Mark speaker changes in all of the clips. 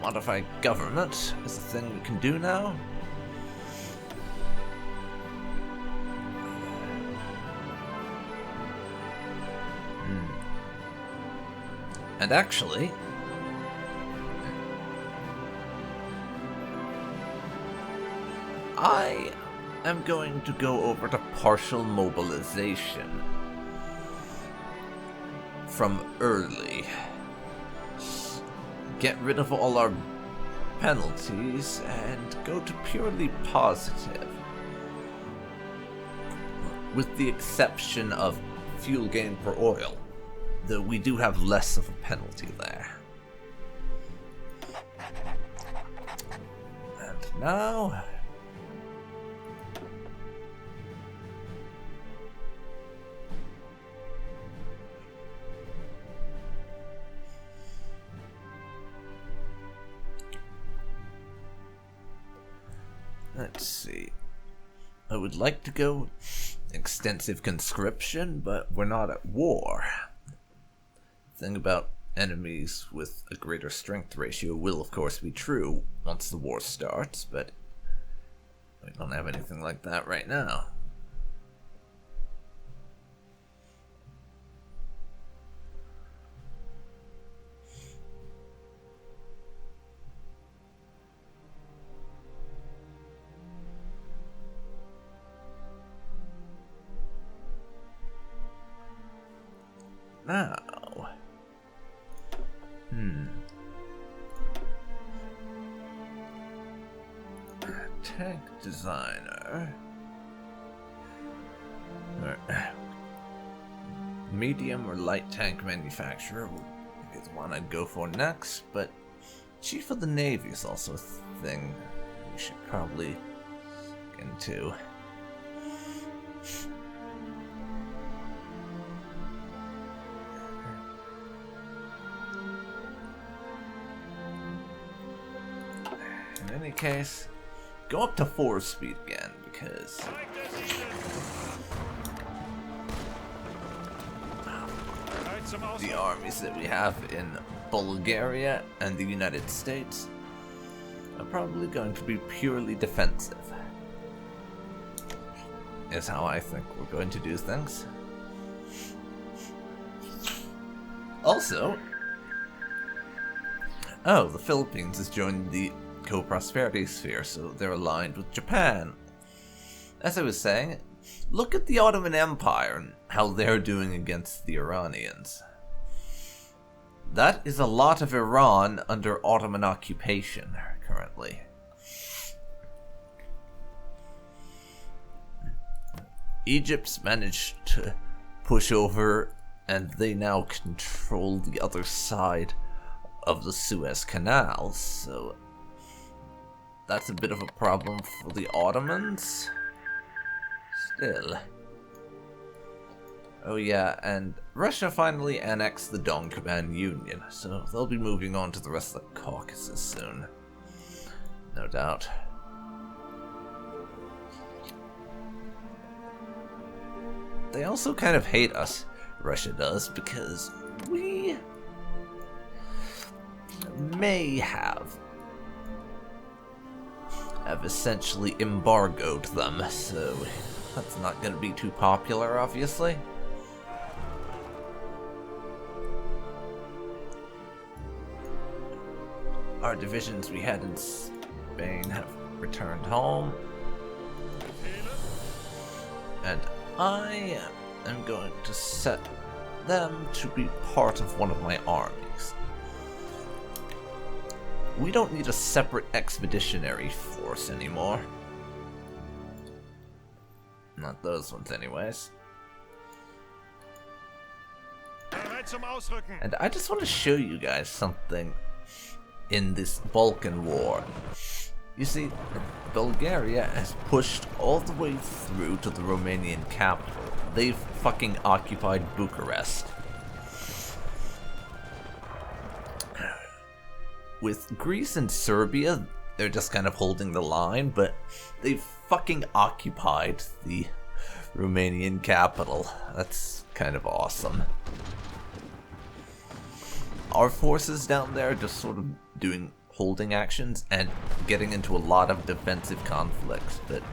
Speaker 1: modify government is a thing we can do now. And actually, I am going to go over to partial mobilization from early. Get rid of all our penalties and go to purely positive. With the exception of fuel gain per oil, though we do have less of a penalty there. And now... let's see. I would like to go extensive conscription, but we're not at war. The thing about enemies with a greater strength ratio will of course be true once the war starts, but we don't have anything like that right now. Now, tank designer, medium or light tank manufacturer will be the one I'd go for next, but Chief of the Navy is also a thing we should probably get into. In any case, go up to 4 speed again, because the armies that we have in Bulgaria and the United States are probably going to be purely defensive, is how I think we're going to do things. Also, the Philippines has joined the co-prosperity sphere, so they're aligned with Japan. As I was saying, look at the Ottoman Empire and how they're doing against the Iranians. That is a lot of Iran under Ottoman occupation currently. Egypt's managed to push over, and they now control the other side of the Suez Canal, so that's a bit of a problem for the Ottomans. Still. Oh yeah, and Russia finally annexed the Donkoban Union, so they'll be moving on to the rest of the Caucasus soon. No doubt. They also kind of hate us, Russia does, because we may have essentially embargoed them, so that's not going to be too popular, obviously. Our divisions we had in Spain have returned home, and I am going to set them to be part of one of my armies. We don't need a separate expeditionary force anymore. Not those ones anyways. And I just want to show you guys something in this Balkan War. You see, Bulgaria has pushed all the way through to the Romanian capital. They've fucking occupied Bucharest. With Greece and Serbia, they're just kind of holding the line, but they've fucking occupied the Romanian capital. That's kind of awesome. Our forces down there are just sort of doing holding actions and getting into a lot of defensive conflicts, but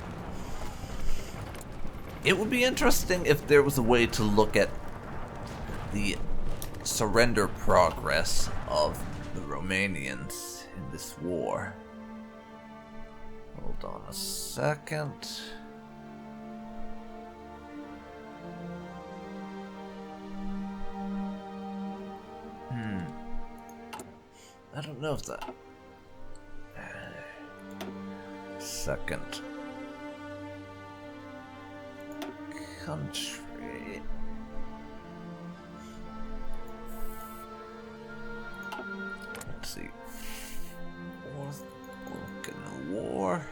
Speaker 1: it would be interesting if there was a way to look at the surrender progress of the Romanians in this war. Hold on a second. I don't know if that... Second. Country... Let's see. Fourth Balkan War.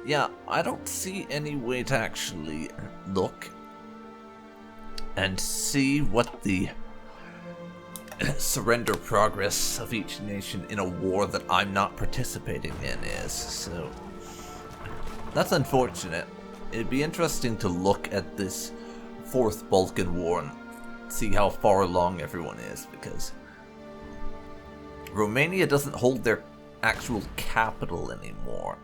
Speaker 1: Yeah, I don't see any way to actually look and see what the surrender progress of each nation in a war that I'm not participating in is, so that's unfortunate. It'd be interesting to look at this Fourth Balkan War and see how far along everyone is, because Romania doesn't hold their actual capital anymore.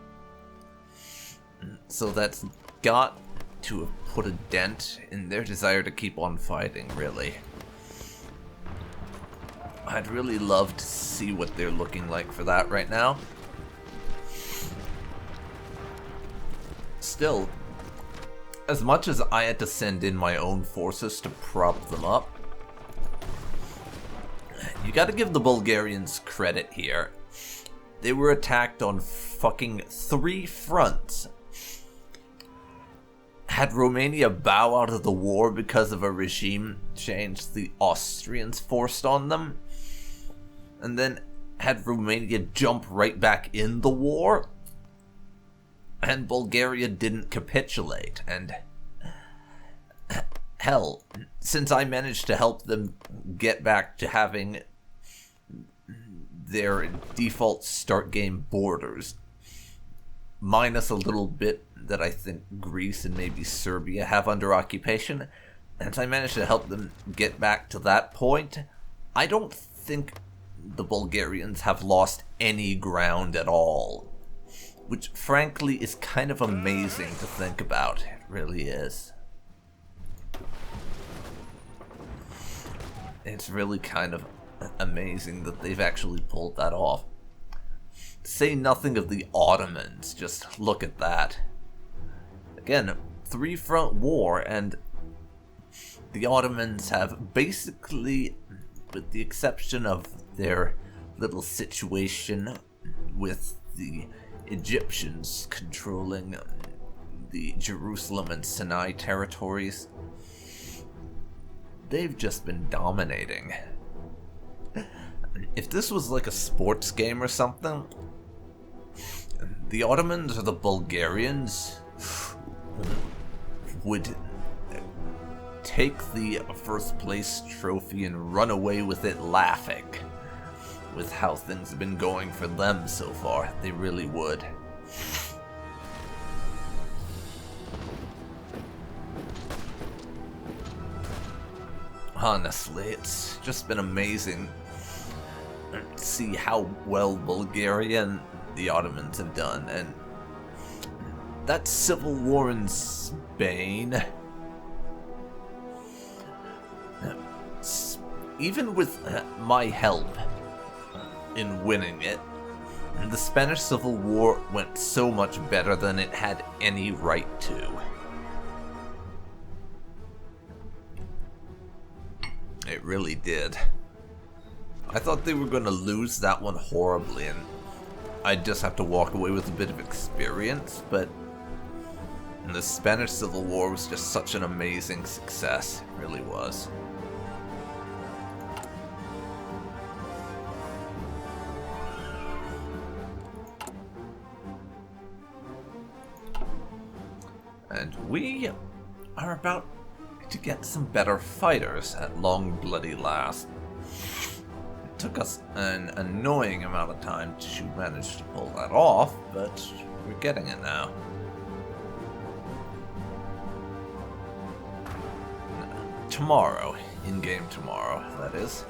Speaker 1: So that's got to have put a dent in their desire to keep on fighting, really. I'd really love to see what they're looking like for that right now. Still, as much as I had to send in my own forces to prop them up, you gotta give the Bulgarians credit here. They were attacked on fucking 3 fronts. Had Romania bow out of the war because of a regime change the Austrians forced on them, and then had Romania jump right back in the war, and Bulgaria didn't capitulate, and hell, since I managed to help them get back to having their default start game borders, minus a little bit that I think Greece and maybe Serbia have under occupation, and I managed to help them get back to that point, I don't think the Bulgarians have lost any ground at all. Which, frankly, is kind of amazing to think about. It really is. It's really kind of amazing that they've actually pulled that off. Say nothing of the Ottomans, just look at that. Again, 3-front war, and the Ottomans have basically, with the exception of their little situation with the Egyptians controlling the Jerusalem and Sinai territories, they've just been dominating. If this was like a sports game or something, the Ottomans or the Bulgarians would take the first place trophy and run away with it laughing. With how things have been going for them so far, they really would. Honestly, it's just been amazing to see how well Bulgaria and the Ottomans have done, and that civil war in Spain, even with my help in winning it, the Spanish Civil War went so much better than it had any right to. It really did. I thought they were going to lose that one horribly, and I'd just have to walk away with a bit of experience, but the Spanish Civil War was just such an amazing success. It really was. And we are about to get some better fighters at long bloody last. It took us an annoying amount of time to manage to pull that off, but we're getting it now. Tomorrow, in-game tomorrow, that is.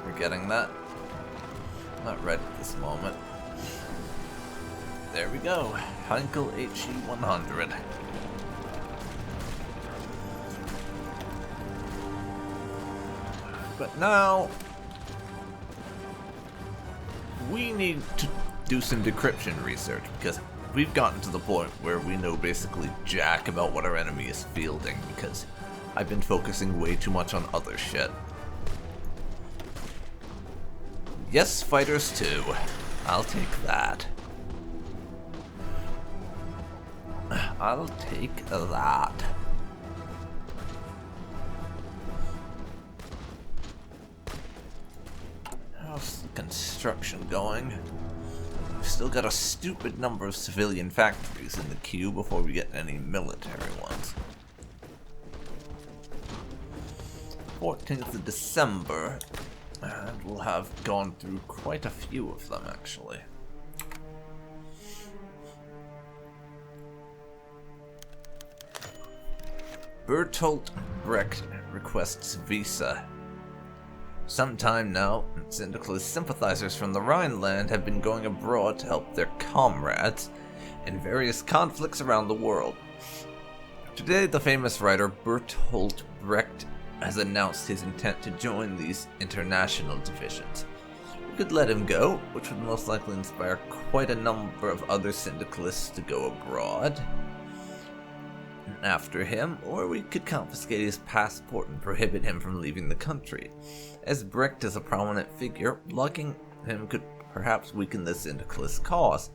Speaker 1: we're getting that. Not right at this moment. There we go. Heinkel HE100. But now we need to do some decryption research, because we've gotten to the point where we know basically jack about what our enemy is fielding, because I've been focusing way too much on other shit. Yes, fighters too. I'll take that. I'll take that. How's the construction going? We've still got a stupid number of civilian factories in the queue before we get any military ones. 14th of December, and we'll have gone through quite a few of them actually. Bertolt Brecht requests visa. Sometime now, syndicalist sympathizers from the Rhineland have been going abroad to help their comrades in various conflicts around the world. Today, the famous writer Bertolt Brecht has announced his intent to join these international divisions. We could let him go, which would most likely inspire quite a number of other syndicalists to go abroad after him, or we could confiscate his passport and prohibit him from leaving the country. As Brecht is a prominent figure, locking him could perhaps weaken the syndicalist cause.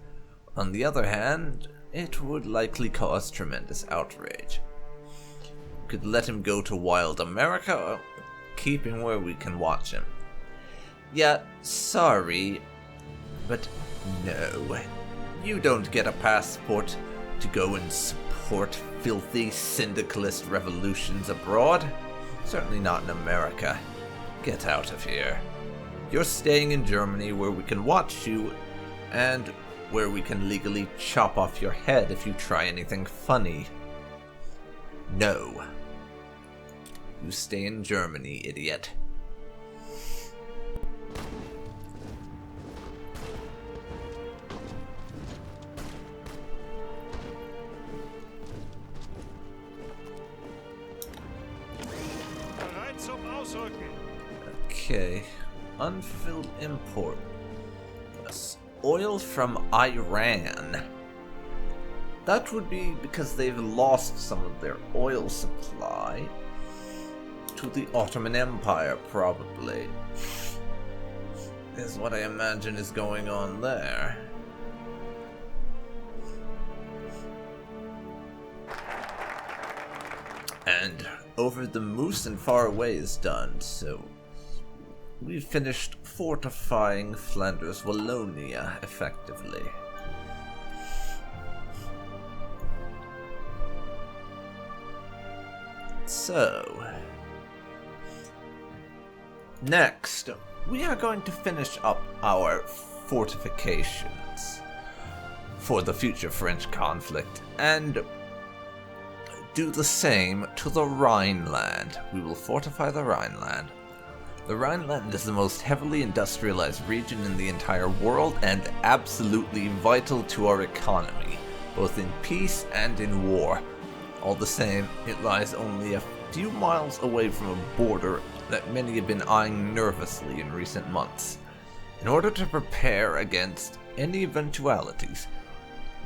Speaker 1: On the other hand, it would likely cause tremendous outrage. We could let him go to Wild America, or keep him where we can watch him. Yeah, sorry, but no. You don't get a passport to go and support filthy syndicalist revolutions abroad. Certainly not in America. Get out of here. You're staying in Germany, where we can watch you, and where we can legally chop off your head if you try anything funny. No. You stay in Germany, idiot. Okay, unfulfilled import. Yes. Oil from Iran. That would be because they've lost some of their oil supply to the Ottoman Empire, probably. Is what I imagine is going on there. And Over the Moose and Far Away is done, so we've finished fortifying Flanders Wallonia effectively. So, next, we are going to finish up our fortifications for the future French conflict and do the same to the Rhineland. We will fortify the Rhineland. The Rhineland is the most heavily industrialized region in the entire world and absolutely vital to our economy, both in peace and in war. All the same, it lies only a few miles away from a border that many have been eyeing nervously in recent months. In order to prepare against any eventualities,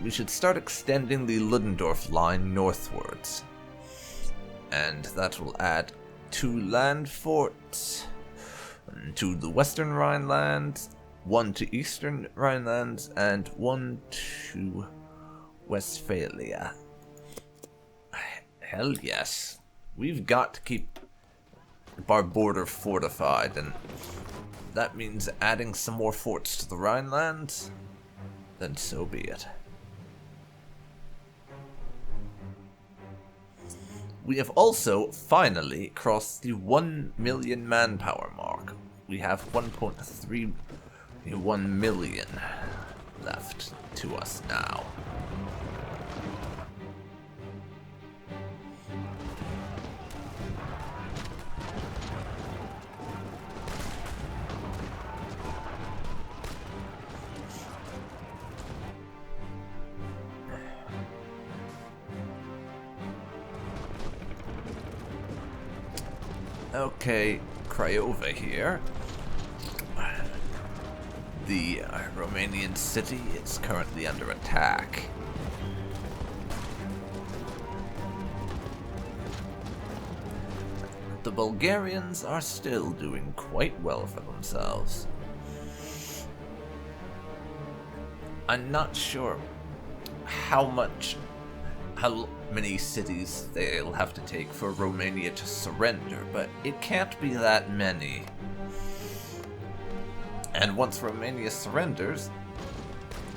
Speaker 1: we should start extending the Ludendorff line northwards. And that will add 2 land forts to the western Rhinelands, 1 to eastern Rhinelands, and 1 to Westphalia. Hell yes. We've got to keep our border fortified, and that means adding some more forts to the Rhinelands, then so be it. We have also finally crossed the 1 million manpower mark. We have 1.31 million left to us now. Okay, Craiova here. The Romanian city is currently under attack. The Bulgarians are still doing quite well for themselves. I'm not sure how many cities they'll have to take for Romania to surrender, but it can't be that many. And once Romania surrenders,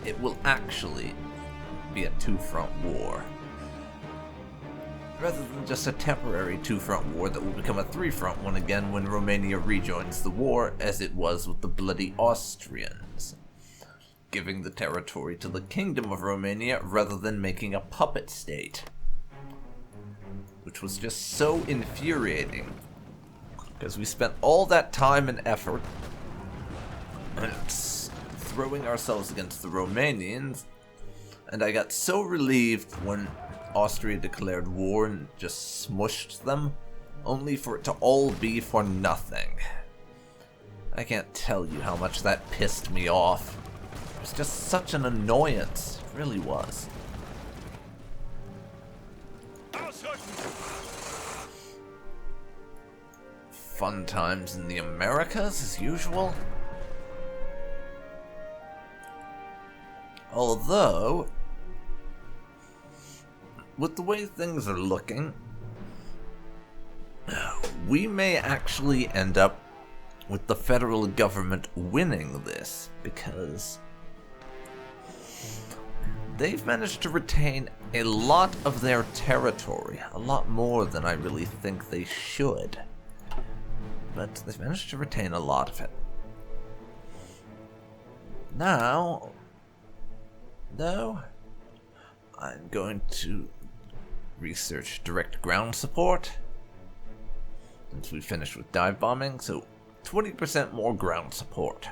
Speaker 1: it will actually be a two-front war. Rather than just a temporary two-front war that will become a three-front one again when Romania rejoins the war, as it was with the bloody Austrians, giving the territory to the Kingdom of Romania rather than making a puppet state. Which was just so infuriating, because we spent all that time and effort throwing ourselves against the Romanians, and I got so relieved when Austria declared war and just smushed them, only for it to all be for nothing. I can't tell you how much that pissed me off. It was just such an annoyance, it really was. Fun times in the Americas, as usual. Although, with the way things are looking, we may actually end up with the federal government winning this, because they've managed to retain a lot of their territory, a lot more than I really think they should. But they've managed to retain a lot of it. Now, though, I'm going to research direct ground support, since we finished with dive bombing, so 20% more ground support.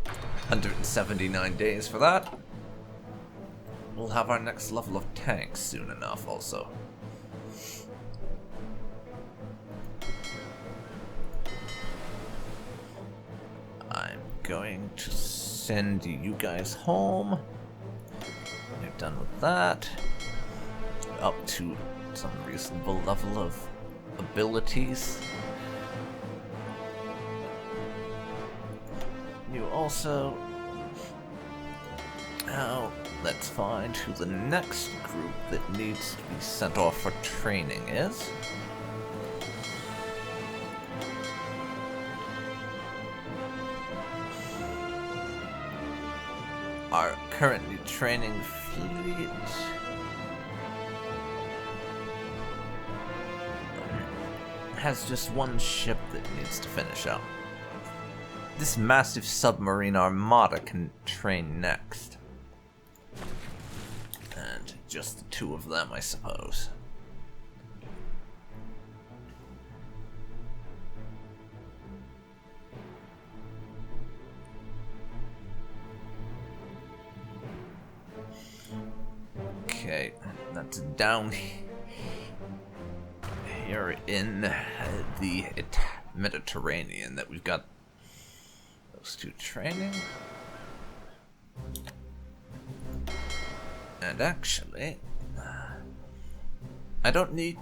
Speaker 1: 179 days for that. We'll have our next level of tanks soon enough also. I'm going to send you guys home. We're done with that. Up to some reasonable level of abilities. You also... Now, let's find who the next group that needs to be sent off for training is. Our currently training fleet has just one ship that needs to finish up. This massive submarine armada can train next. And just the two of them, I suppose. Okay, that's down here in the Mediterranean that we've got those two training. And actually, I don't need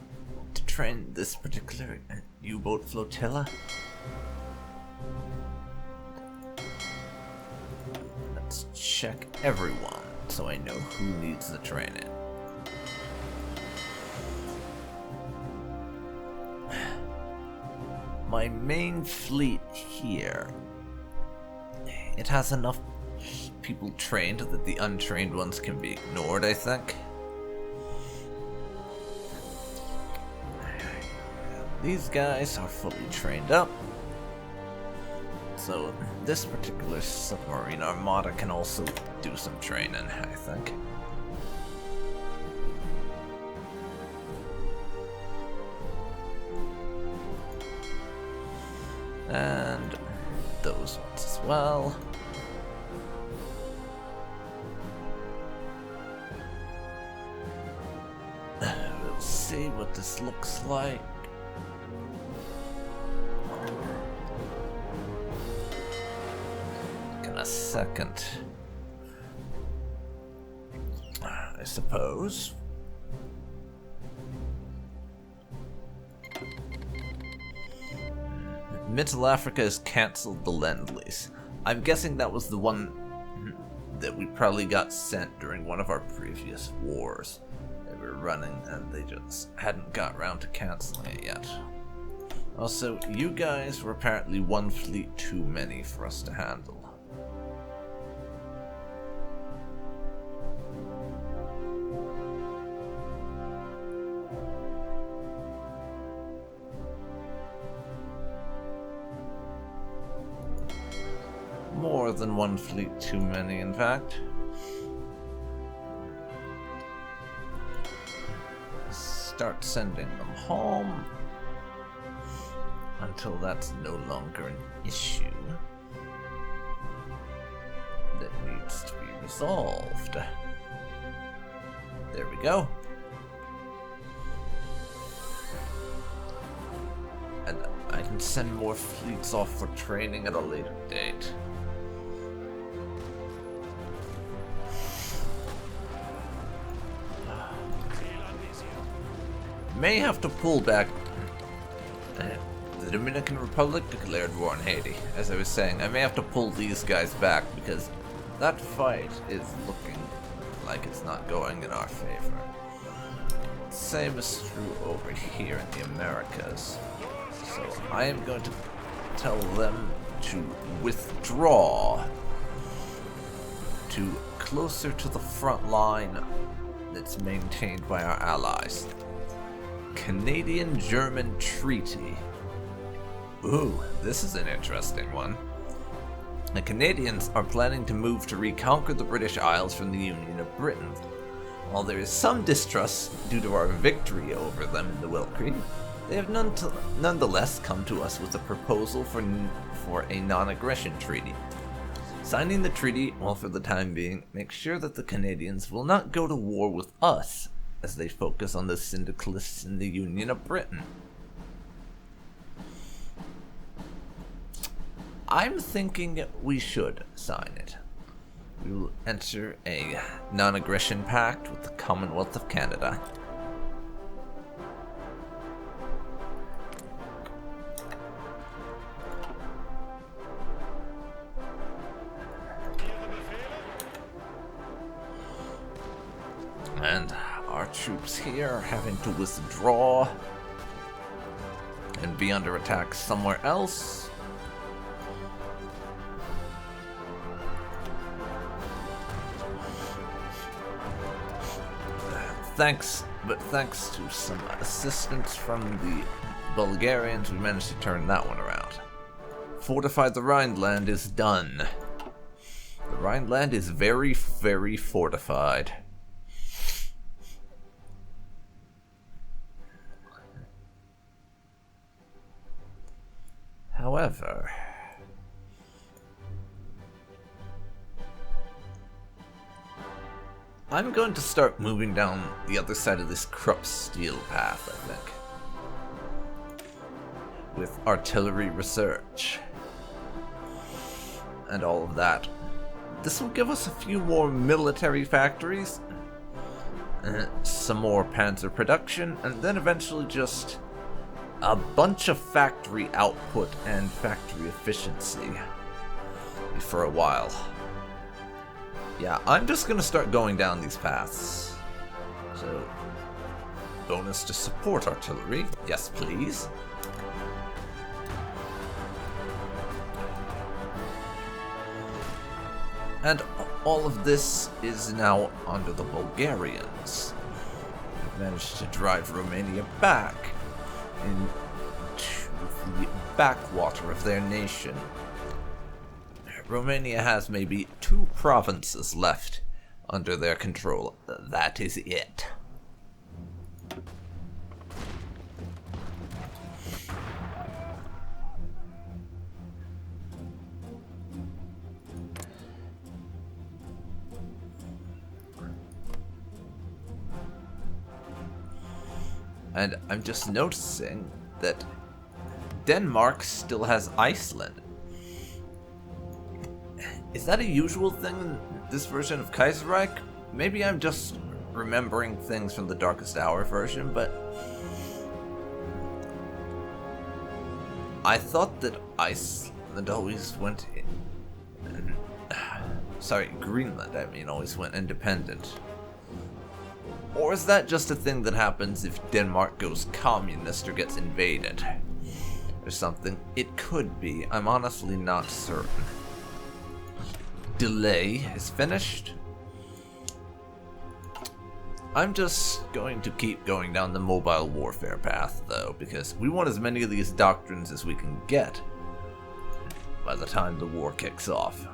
Speaker 1: to train this particular U-boat flotilla. Let's check everyone so I know who needs the training. My main fleet here, it has enough people trained that the untrained ones can be ignored, I think. These guys are fully trained up, so this particular submarine armada can also do some training, I think. And those ones as well. We'll see what this looks like. second. I suppose. Mittleafrika has cancelled the Lend-Lease. I'm guessing that was the one that we probably got sent during one of our previous wars that we were running, and they just hadn't got around to cancelling it yet. Also, you guys were apparently one fleet too many for us to handle. More than one fleet too many, in fact. Start sending them home until that's no longer an issue that needs to be resolved. There we go. And I can send more fleets off for training at a later date. May have to pull back. The Dominican Republic declared war on Haiti. As I was saying, I may have to pull these guys back because that fight is looking like it's not going in our favor. Same is true over here in the Americas. So I am going to tell them to withdraw to closer to the front line that's maintained by our allies. Canadian-German Treaty. Ooh, this is an interesting one. The Canadians are planning to move to reconquer the British Isles from the Union of Britain. While there is some distrust due to our victory over them in the Wilkrieg, they have nonetheless come to us with a proposal for a non-aggression treaty. Signing the treaty will, for the time being, make sure that the Canadians will not go to war with us as they focus on the syndicalists in the Union of Britain. I'm thinking we should sign it. We will enter a non-aggression pact with the Commonwealth of Canada. And our troops here are having to withdraw and be under attack somewhere else. Thanks to some assistance from the Bulgarians, we managed to turn that one around. Fortify the Rhineland is done. The Rhineland is very, very fortified. However, I'm going to start moving down the other side of this Krupp steel path, I think. With artillery research. And all of that. This will give us a few more military factories. Some more panzer production. And then eventually just a bunch of factory output and factory efficiency. For a while. Yeah, I'm just gonna start going down these paths. So, bonus to support artillery. Yes, please. And all of this is now under the Bulgarians. We've managed to drive Romania back into the backwater of their nation. Romania has maybe 2 provinces left under their control. That is it. And I'm just noticing that Denmark still has Iceland. Is that a usual thing in this version of Kaiserreich? Maybe I'm just remembering things from the Darkest Hour version, but I thought that Iceland always went in, sorry, Greenland, I mean, always went independent. Or is that just a thing that happens if Denmark goes communist or gets invaded? Or something? It could be. I'm honestly not certain. Delay is finished. I'm just going to keep going down the mobile warfare path, though, because we want as many of these doctrines as we can get by the time the war kicks off.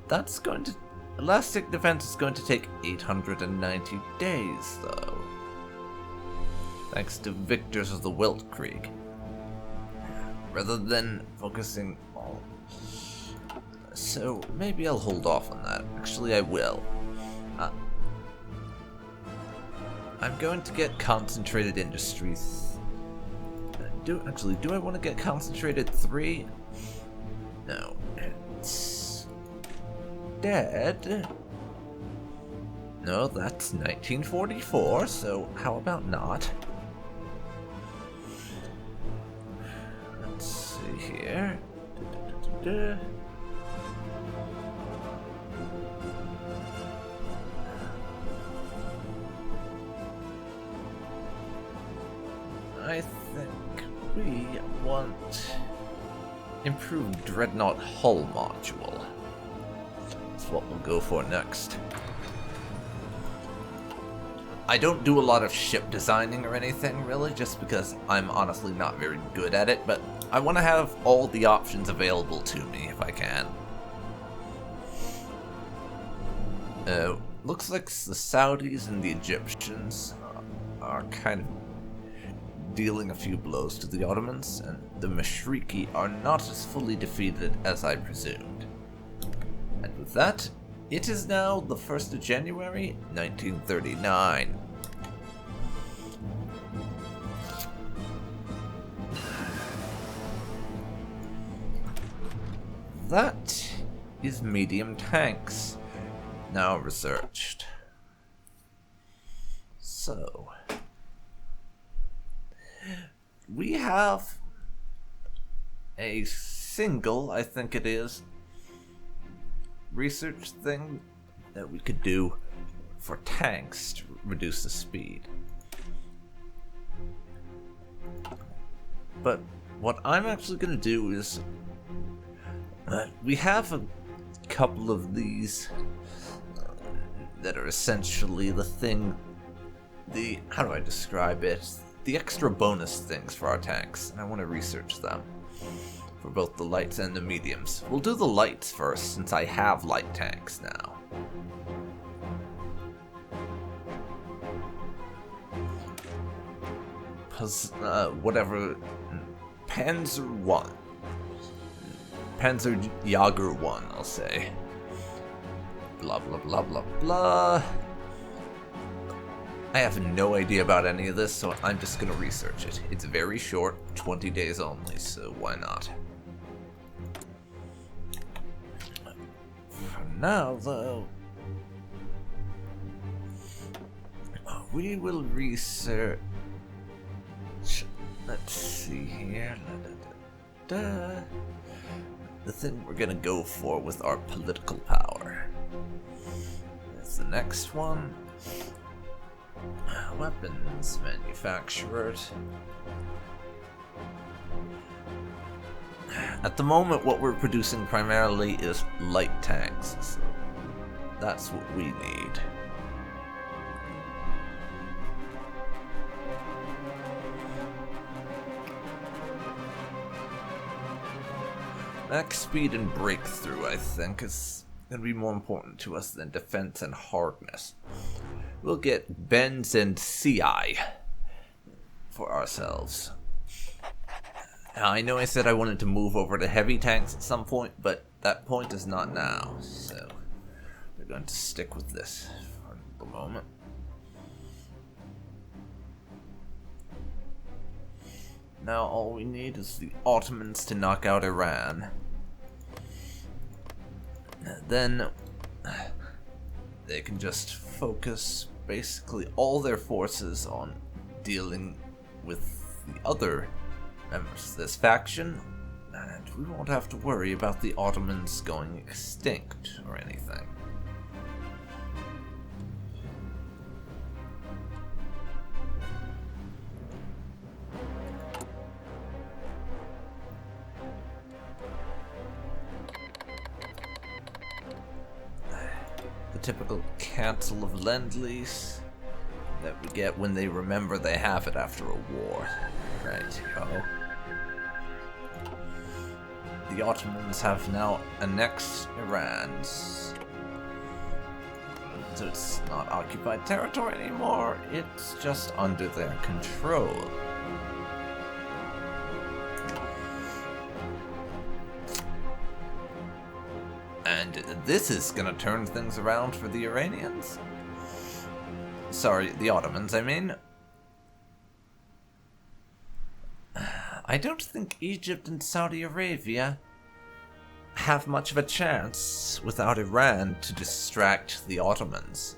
Speaker 1: That's going to... Elastic defense is going to take 890 days, though. Thanks to victors of the Weltkrieg. Rather than focusing on... So, maybe I'll hold off on that. Actually, I will. I'm going to get concentrated industries. Do I want to get concentrated 3? No. It's... dead. No, that's 1944, so how about not? Let's see here. I think we want improved Dreadnought hull module. That's what we'll go for next. I don't do a lot of ship designing or anything, really, just because I'm honestly not very good at it, but I want to have all the options available to me if I can. Looks like the Saudis and the Egyptians are kind of dealing a few blows to the Ottomans, and the Mashriki are not as fully defeated as I presumed. And with that, it is now the 1st of January, 1939. That is medium tanks, now researched. So... we have a single, I think it is, research thing that we could do for tanks to reduce the speed. But what I'm actually going to do is, we have a couple of these that are essentially the thing, how do I describe it? The extra bonus things for our tanks, and I want to research them for both the lights and the mediums. We'll do the lights first, since I have light tanks now. Whatever, Panzer 1. Panzer Jager 1, I'll say. Blah blah blah blah blah. I have no idea about any of this, so I'm just gonna research it. It's very short, 20 days only, so why not? For now, though, we will research... Let's see here... The thing we're gonna go for with our political power. That's the next one. Weapons manufacturers. At the moment, what we're producing primarily is light tanks, so that's what we need. Max speed and breakthrough, I think, is going to be more important to us than defense and hardness. We'll get bends and CI for ourselves. Now, I know I said I wanted to move over to heavy tanks at some point, but that point is not now, so we're going to stick with this for the moment. Now all we need is the Ottomans to knock out Iran. then they can just focus basically all their forces on dealing with the other members of this faction, and we won't have to worry about the Ottomans going extinct or anything. The typical cancel of Lend-Lease that we get when they remember they have it after a war. Right, yo. The Ottomans have now annexed Iran, so it's not occupied territory anymore, it's just under their control. And this is gonna turn things around for the Iranians? Sorry, the Ottomans, I mean. I don't think Egypt and Saudi Arabia have much of a chance without Iran to distract the Ottomans.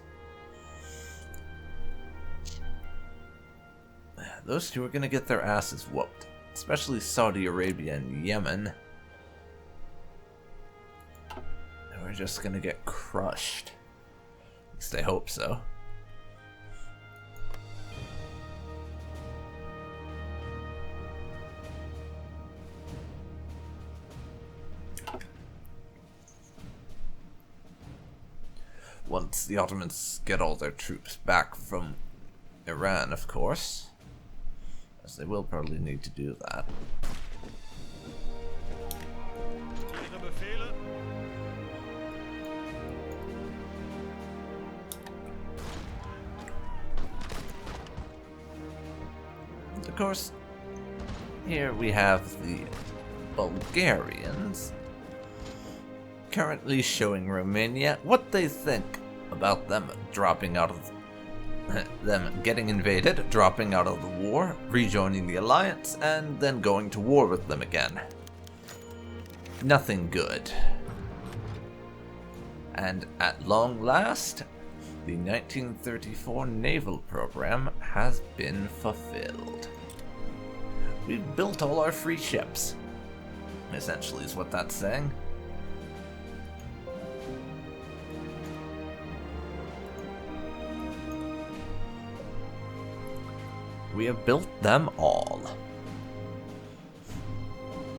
Speaker 1: Those two are gonna get their asses whooped, especially Saudi Arabia and Yemen. And we're just gonna get crushed. At least I hope so. Once the Ottomans get all their troops back from Iran, of course. As they will probably need to do that. And of course, here we have the Bulgarians currently showing Romania what they think about them dropping out of them getting invaded, dropping out of the war, rejoining the alliance, and then going to war with them again. Nothing good. And at long last, the 1934 naval program has been fulfilled. We've built all our free ships, essentially is what that's saying. We have built them all.